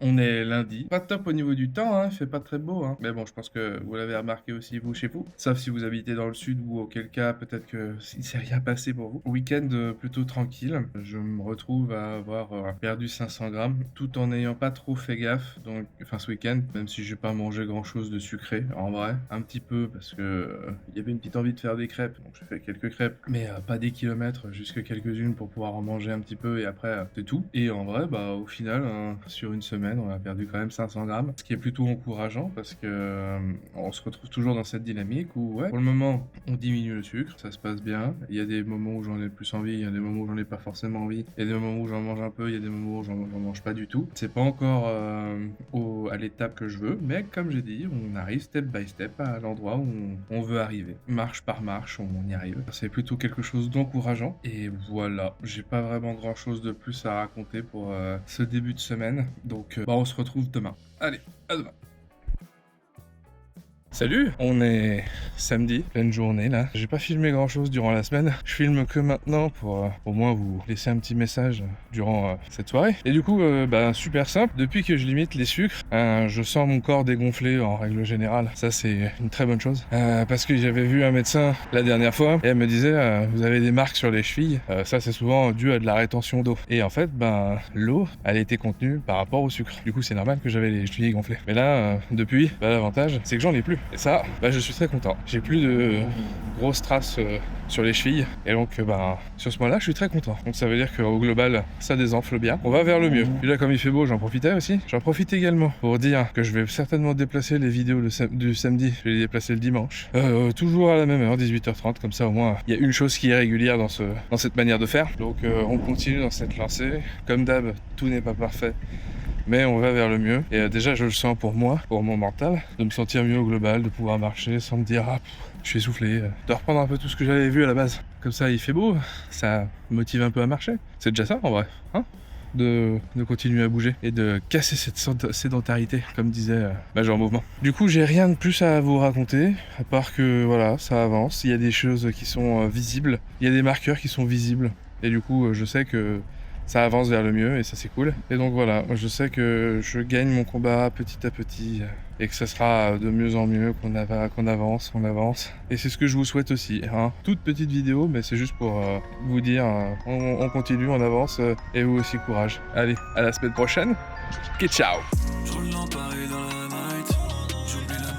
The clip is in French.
On est lundi. Pas top au niveau du temps, hein, il fait pas très beau, hein. Mais bon, je pense que vous l'avez remarqué aussi vous chez vous. Sauf si vous habitez dans le sud ou auquel cas peut-être que il s'est rien passé pour vous. Week-end plutôt tranquille. Je me retrouve à avoir perdu 500 grammes tout en n'ayant pas trop fait gaffe. Donc, enfin ce week-end, même si j'ai pas mangé grand-chose de sucré, en vrai, un petit peu parce que il y avait une petite envie de faire des crêpes, donc j'ai fait quelques crêpes, mais pas des kilomètres, juste quelques-unes pour pouvoir en manger un petit peu et après c'est tout. Et en vrai, bah au final, sur une semaine, on a perdu quand même 500 grammes, ce qui est plutôt encourageant parce que on se retrouve toujours dans cette dynamique où, ouais, pour le moment, on diminue le sucre, ça se passe bien. Il y a des moments où j'en ai plus envie, il y a des moments où j'en ai pas forcément envie, il y a des moments où j'en mange un peu, il y a des moments où j'en mange pas du tout. C'est pas encore à l'étape que je veux, mais comme j'ai dit, on arrive step by step à l'endroit où on veut arriver. Marche par marche, on y arrive. C'est plutôt quelque chose d'encourageant. Et voilà, j'ai pas vraiment grand chose de plus à raconter pour ce début de semaine. Donc, bah, on se retrouve demain. Allez, à demain. Salut, on est samedi, pleine journée là. J'ai pas filmé grand chose durant la semaine. Je filme que maintenant pour au moins vous laisser un petit message durant cette soirée. Et du coup, bah super simple. Depuis que je limite les sucres, je sens mon corps dégonfler en règle générale. Ça c'est une très bonne chose. Parce que j'avais vu un médecin la dernière fois et elle me disait vous avez des marques sur les chevilles. Ça c'est souvent dû à de la rétention d'eau. Et en fait, ben l'eau, elle était contenue par rapport au sucre. Du coup, c'est normal que j'avais les chevilles gonflées. Mais là, depuis, bah, l'avantage, c'est que j'en ai plus. Et ça, bah, je suis très content. J'ai plus de grosses traces sur les chevilles. Et donc, bah, sur ce point-là, je suis très content. Donc, ça veut dire qu'au global, ça désenfle bien. On va vers le mieux. Puis là, comme il fait beau, j'en profitais aussi. J'en profite également pour dire que je vais certainement déplacer les vidéos du samedi. Je vais les déplacer le dimanche. Toujours à la même heure, 18h30. Comme ça, au moins, il y a une chose qui est régulière dans cette manière de faire. Donc, on continue dans cette lancée. Comme d'hab, tout n'est pas parfait. Mais on va vers le mieux. Et déjà, je le sens pour moi, pour mon mental, de me sentir mieux au global, de pouvoir marcher sans me dire je suis essoufflé, de reprendre un peu tout ce que j'avais vu à la base. Comme ça, il fait beau, ça me motive un peu à marcher. C'est déjà ça en vrai, hein, de continuer à bouger et de casser cette sédentarité, comme disait Major Mouvement. Du coup, j'ai rien de plus à vous raconter, à part que voilà, ça avance, il y a des choses qui sont visibles, il y a des marqueurs qui sont visibles. Et du coup, je sais que ça avance vers le mieux et ça c'est cool. Et donc voilà, je sais que je gagne mon combat petit à petit et que ça sera de mieux en mieux, qu'on avance, on avance. Et c'est ce que je vous souhaite aussi, hein. Toute petite vidéo, mais c'est juste pour vous dire, on continue, on avance et vous aussi courage. Allez, à la semaine prochaine. Et ciao. Je roule dans Paris dans la night, j'oublie la